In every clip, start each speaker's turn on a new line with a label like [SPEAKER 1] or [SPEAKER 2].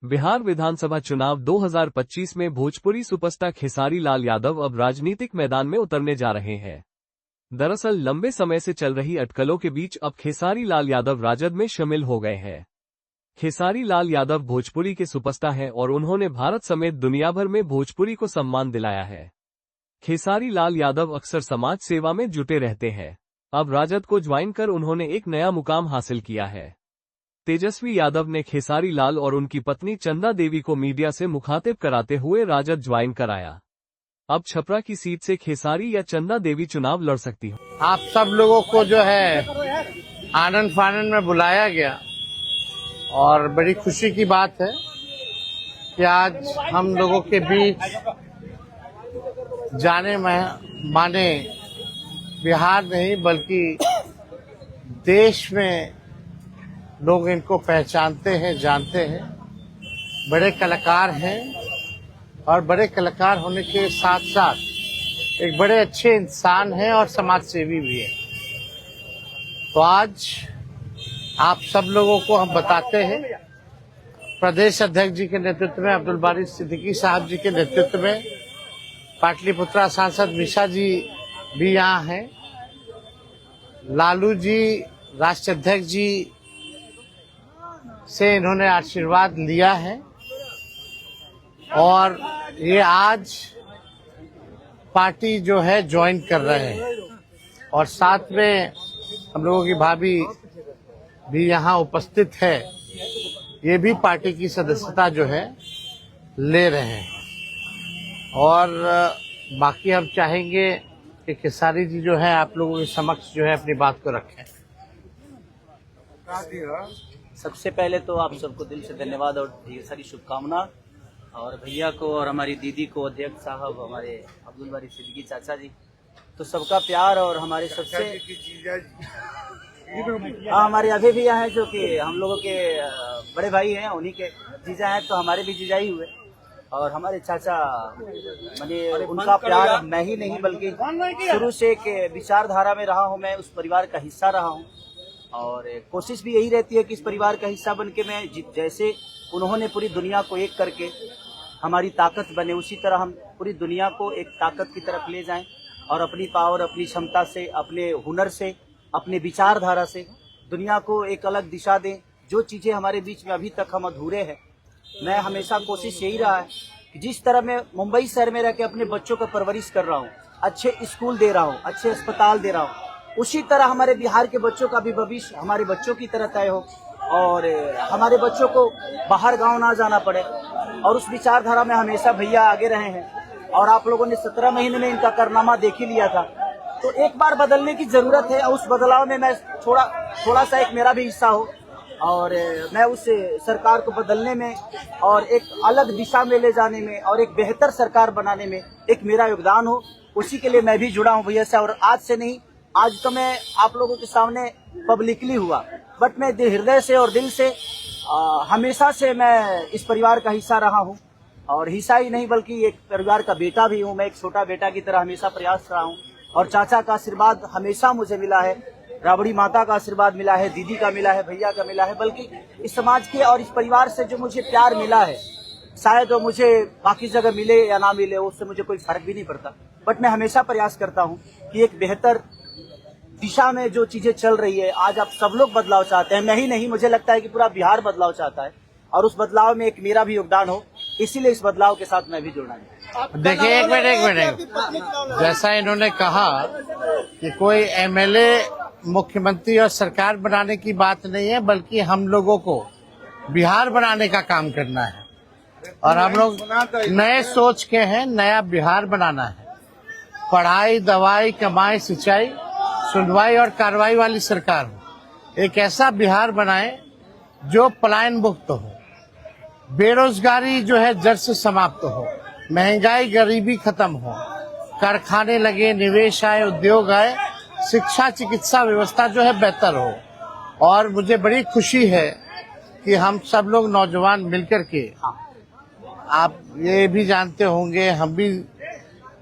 [SPEAKER 1] बिहार विधानसभा चुनाव 2025 में भोजपुरी सुपरस्टार खेसारी लाल यादव अब राजनीतिक मैदान में उतरने जा रहे हैं। दरअसल लंबे समय से चल रही अटकलों के बीच अब खेसारी लाल यादव राजद में शामिल हो गए हैं। खेसारी लाल यादव भोजपुरी के सुपरस्टार हैं और उन्होंने भारत समेत दुनिया भर में भोजपुरी को सम्मान दिलाया है। खेसारी लाल यादव अक्सर समाज सेवा में जुटे रहते हैं। अब राजद को ज्वाइन कर उन्होंने एक नया मुकाम हासिल किया है। तेजस्वी यादव ने खेसारी लाल और उनकी पत्नी चंदा देवी को मीडिया से मुखातिब कराते हुए राजद ज्वाइन कराया। अब छपरा की सीट से खेसारी या चंदा देवी चुनाव लड़ सकती हो।
[SPEAKER 2] आप सब लोगों को जो है आनंद फानंद में बुलाया गया और बड़ी खुशी की बात है कि आज हम लोगों के बीच जाने माने बिहार नहीं बल्कि देश में लोग इनको पहचानते हैं, जानते हैं। बड़े कलाकार हैं और बड़े कलाकार होने के साथ साथ एक बड़े अच्छे इंसान हैं और समाज सेवी भी हैं। तो आज आप सब लोगों को हम बताते हैं, प्रदेश अध्यक्ष जी के नेतृत्व में, अब्दुल बारी सिद्दीकी साहब जी के नेतृत्व में, पाटलिपुत्रा सांसद मिशा जी भी यहाँ हैं, लालू जी राष्ट्रीय अध्यक्ष जी से इन्होंने आशीर्वाद लिया है और ये आज पार्टी जो है ज्वाइन कर रहे हैं और साथ में हम लोगों की भाभी भी यहाँ उपस्थित है। ये भी पार्टी की सदस्यता जो है ले रहे हैं और बाकी हम चाहेंगे कि खेसारी जी जो है आप लोगों के समक्ष जो है अपनी बात को रखें।
[SPEAKER 3] सबसे पहले तो आप सबको दिल से धन्यवाद और ढेर सारी शुभकामना, और भैया को और हमारी दीदी को, अध्यक्ष साहब, हमारे अब्दुल बारी सिद्दीकी चाचा जी, तो सबका प्यार और हमारे सबसे हमारे अभी भी हैं जो कि हम लोगों के बड़े भाई हैं, उन्हीं के जीजा हैं, तो हमारे भी जीजा ही हुए। और हमारे चाचा मैंने उनका प्यार मैं ही नहीं बल्कि शुरू से एक विचारधारा में रहा हूँ, मैं उस परिवार का हिस्सा रहा हूँ और कोशिश भी यही रहती है कि इस परिवार का हिस्सा बन के मैं जैसे उन्होंने पूरी दुनिया को एक करके हमारी ताकत बने, उसी तरह हम पूरी दुनिया को एक ताकत की तरफ ले जाएं और अपनी पावर, अपनी क्षमता से, अपने हुनर से, अपने विचारधारा से दुनिया को एक अलग दिशा दें। जो चीज़ें हमारे बीच में अभी तक हम अधूरे हैं, मैं हमेशा कोशिश यही रहा है कि जिस तरह मैं मुंबई शहर में रह के अपने बच्चों को परवरिश कर रहा हूँ, अच्छे स्कूल दे रहा हूँ, अच्छे अस्पताल दे रहा हूँ, उसी तरह हमारे बिहार के बच्चों का भी भविष्य हमारे बच्चों की तरह तय हो और हमारे बच्चों को बाहर गांव ना जाना पड़े। और उस विचारधारा में हमेशा भैया आगे रहे हैं और आप लोगों ने 17 महीने में इनका कारनामा देख ही लिया था। तो एक बार बदलने की जरूरत है और उस बदलाव में मैं थोड़ा सा एक मेरा भी हिस्सा हो और मैं उस सरकार को बदलने में और एक अलग दिशा में ले जाने में और एक बेहतर सरकार बनाने में एक मेरा योगदान हो, उसी के लिए मैं भी जुड़ा हूँ भैया से। और आज से नहीं, आज तो मैं आप लोगों के सामने पब्लिकली हुआ, बट मैं हृदय से और दिल से हमेशा से मैं इस परिवार का हिस्सा रहा हूँ और हिस्सा ही नहीं बल्कि एक परिवार का बेटा भी हूँ। मैं एक छोटा बेटा की तरह हमेशा प्रयास रहा हूँ और चाचा का आशीर्वाद हमेशा मुझे मिला है, राबड़ी माता का आशीर्वाद मिला है, दीदी का मिला है, भैया का मिला है, बल्कि इस समाज के और इस परिवार से जो मुझे प्यार मिला है, शायद वो मुझे बाकी जगह मिले या ना मिले, उससे मुझे कोई फर्क भी नहीं पड़ता। बट मैं हमेशा प्रयास करता हूँ कि एक बेहतर दिशा में जो चीजें चल रही है, आज आप सब लोग बदलाव चाहते हैं, मैं ही नहीं, मुझे लगता है कि पूरा बिहार बदलाव चाहता है और उस बदलाव में एक मेरा भी योगदान हो, इसीलिए इस बदलाव के साथ मैं भी जुड़ना है।
[SPEAKER 2] देखिए एक मिनट, जैसा इन्होंने कहा कि कोई एमएलए मुख्यमंत्री और सरकार बनाने की बात नहीं है, बल्कि हम लोगों को बिहार बनाने का काम करना है और हम लोग नए सोच के हैं, नया बिहार बनाना है। पढ़ाई, दवाई, कमाई, सिंचाई, सुनवाई और कार्रवाई वाली सरकार हो। एक ऐसा बिहार बनाए जो पलायन मुक्त हो, बेरोजगारी जो है जड़ से समाप्त हो, महंगाई गरीबी खत्म हो, कारखाने लगे, निवेश आए, उद्योग आए, शिक्षा चिकित्सा व्यवस्था जो है बेहतर हो। और मुझे बड़ी खुशी है कि हम सब लोग नौजवान मिलकर के, आप ये भी जानते होंगे, हम भी,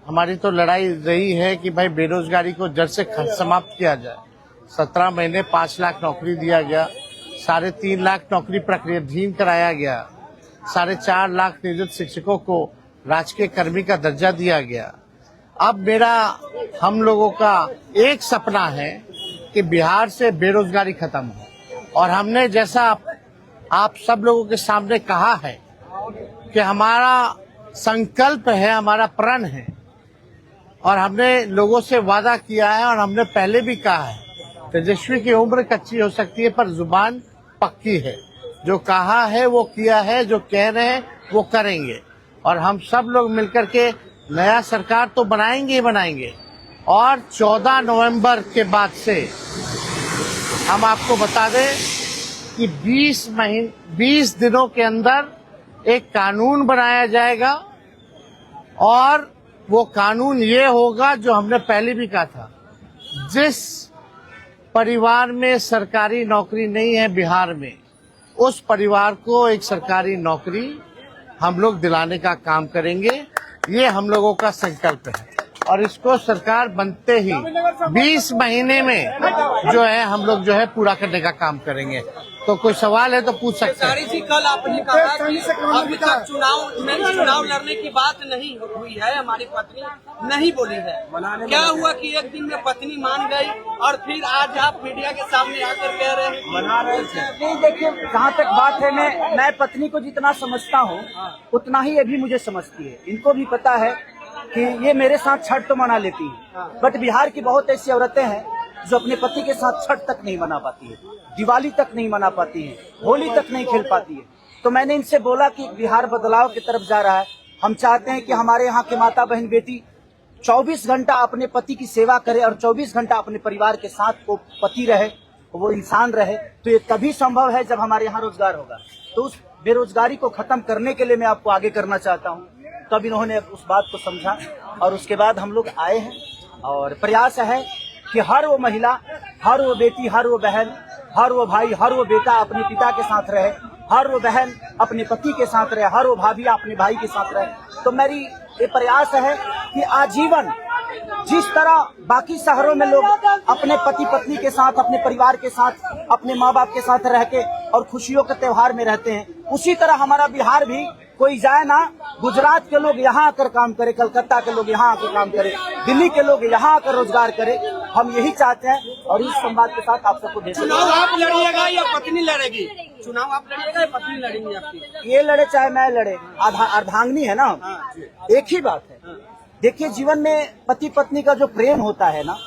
[SPEAKER 2] हमारी तो लड़ाई रही है कि भाई बेरोजगारी को जड़ से समाप्त किया जाए। 17 महीने 5 लाख नौकरी दिया गया, 3.5 लाख नौकरी प्रक्रियाधीन कराया गया 4.5 लाख नियोजित शिक्षकों को राजकीय कर्मी का दर्जा दिया गया। अब हम लोगों का एक सपना है कि बिहार से बेरोजगारी खत्म हो, और हमने जैसा आप सब लोगों के सामने कहा है कि हमारा संकल्प है, हमारा प्रण है, और हमने लोगों से वादा किया है, और हमने पहले भी कहा है, तेजस्वी की उम्र कच्ची हो सकती है पर जुबान पक्की है। जो कहा है वो किया है, जो कह रहे हैं वो करेंगे, और हम सब लोग मिलकर के नया सरकार तो बनाएंगे ही बनाएंगे। और 14 नवंबर के बाद से हम आपको बता दें कि 20 दिनों के अंदर एक कानून बनाया जाएगा, और वो कानून ये होगा जो हमने पहले भी कहा था, जिस परिवार में सरकारी नौकरी नहीं है बिहार में, उस परिवार को एक सरकारी नौकरी हम लोग दिलाने का काम करेंगे। ये हम लोगों का संकल्प है, और इसको सरकार बनते ही 20 महीने में जो है हम लोग जो है पूरा करने का काम करेंगे। तो कोई सवाल है तो पूछ सकते हैं।
[SPEAKER 4] जी, कल आपने कहा कि अभी तक चुनाव लड़ने की बात नहीं हुई है, हमारी पत्नी नहीं बोली है। क्या हुआ कि एक दिन में पत्नी मान गई और फिर आज आप मीडिया के सामने आकर कह रहे हैं
[SPEAKER 3] मना रहे थे? नहीं, देखिए, जहाँ तक बात है, मैं पत्नी को जितना समझता हूँ उतना ही ये भी मुझे समझती है। इनको भी पता है कि ये मेरे साथ छठ तो मना लेती है, बट बिहार की बहुत ऐसी औरतें हैं जो अपने पति के साथ छठ तक नहीं मना पाती है, दिवाली तक नहीं मना पाती है, होली तक नहीं खेल पाती है। तो मैंने इनसे बोला कि बिहार बदलाव की तरफ जा रहा है। हम चाहते हैं कि हमारे यहाँ के माता बहन बेटी 24 घंटा अपने पति की सेवा करे और 24 घंटा अपने परिवार के साथ वो पति रहे, वो इंसान रहे। तो ये तभी संभव है जब हमारे यहाँ रोजगार होगा। तो उस बेरोजगारी को खत्म करने के लिए मैं आपको आगे करना चाहता हूँ। तब इन्होंने उस बात को समझा, और उसके बाद हम लोग आए हैं, और प्रयास है कि हर वो महिला, हर वो बेटी, हर वो बहन, हर वो भाई, हर वो बेटा अपने पिता के साथ रहे, हर वो बहन अपने पति के साथ रहे, हर वो भाभी अपने भाई के साथ रहे। तो मेरी ये प्रयास है कि आजीवन जिस तरह बाकी शहरों में लोग अपने पति पत्नी के साथ, अपने परिवार के साथ, अपने माँ बाप के साथ रह के और खुशियों के त्योहार में रहते हैं, उसी तरह हमारा बिहार भी कोई जाए ना, गुजरात के लोग यहाँ आकर काम करे, कलकत्ता के लोग यहाँ आकर काम करे, दिल्ली के लोग यहाँ आकर रोजगार करे। हम यही चाहते हैं, और इस संवाद के साथ आप सबको
[SPEAKER 4] चुनाव आप लड़िएगा या पत्नी लड़ेगी? चुनाव आप लड़िएगा या पत्नी लड़ेंगी आपकी?
[SPEAKER 3] ये लड़े चाहे मैं लड़े, अर्धांगिनी है ना, एक ही बात है। देखिए, जीवन में पति पत्नी का जो प्रेम होता है ना,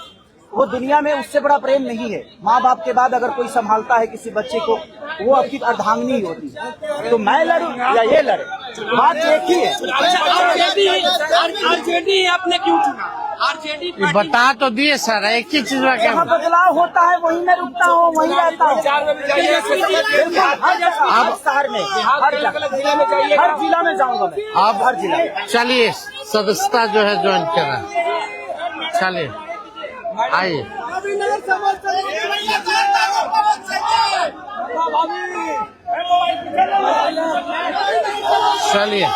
[SPEAKER 3] वो दुनिया में उससे बड़ा प्रेम नहीं है। माँ बाप के बाद अगर कोई संभालता है किसी बच्चे को, वो आपकी अर्धांगिनी ही होती है। तो मैं लड़ूं या ये लड़े, बात एक ही है।
[SPEAKER 4] आरजेडी आपने क्यों चुना? आरजेडी
[SPEAKER 2] बता तो दिए सर, एक ही चीज में
[SPEAKER 3] जहाँ बदलाव होता है वहीं मैं रुकता हूँ, वहीं रहता हूँ। अब शहर में, हर जिला में जाऊंगा मैं।
[SPEAKER 2] अब
[SPEAKER 3] हर जिला।
[SPEAKER 2] चलिए, सदस्यता जो है ज्वाइन करना, चलिए आइए। चलिए।